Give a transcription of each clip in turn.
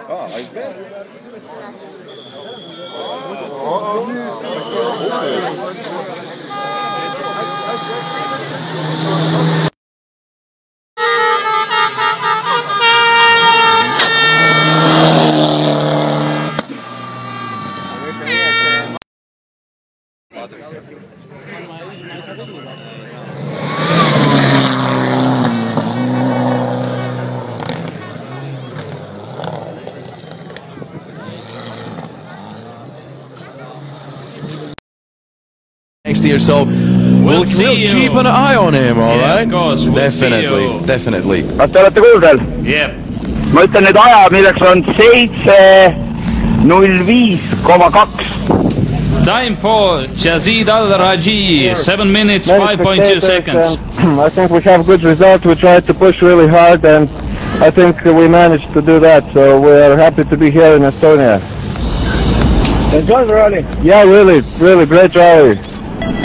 I bet. Next year, so we'll keep an eye on him, all right? Of course, Definitely. Kas te olete kuuldel? Yep. Ma ütlen nüüd aja, milleks on 7:05,2. Time for Yazid Al-Raji, 7 minutes, 5.2 seconds. I think we have good result. We tried to push really hard, and I think we managed to do that. So we are happy to be here in Estonia. Enjoy the rally. Yeah, really great rally.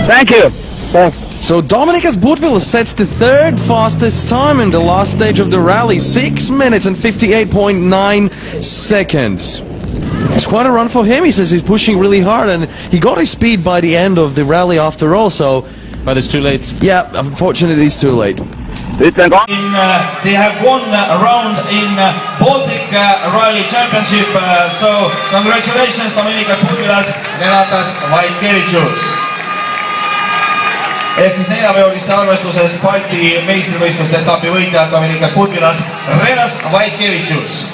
Thank you. Thanks. So Dominikas Butvilas sets the third fastest time in the last stage of the rally, 6 minutes and 58.9 seconds. It's quite a run for him. He says he's pushing really hard, and he got his speed by the end of the rally after all, so... But it's too late. Yeah, unfortunately it's too late. They have won a round in Baltic Rally Championship, so congratulations Dominikas Butvilas, Renatas Vaitkevičius. Ehk siis neljaveoliste arvestuses Balti meistrivõistluste etapi võitja Dominikas Butvilas, Renas Vaitkevičius.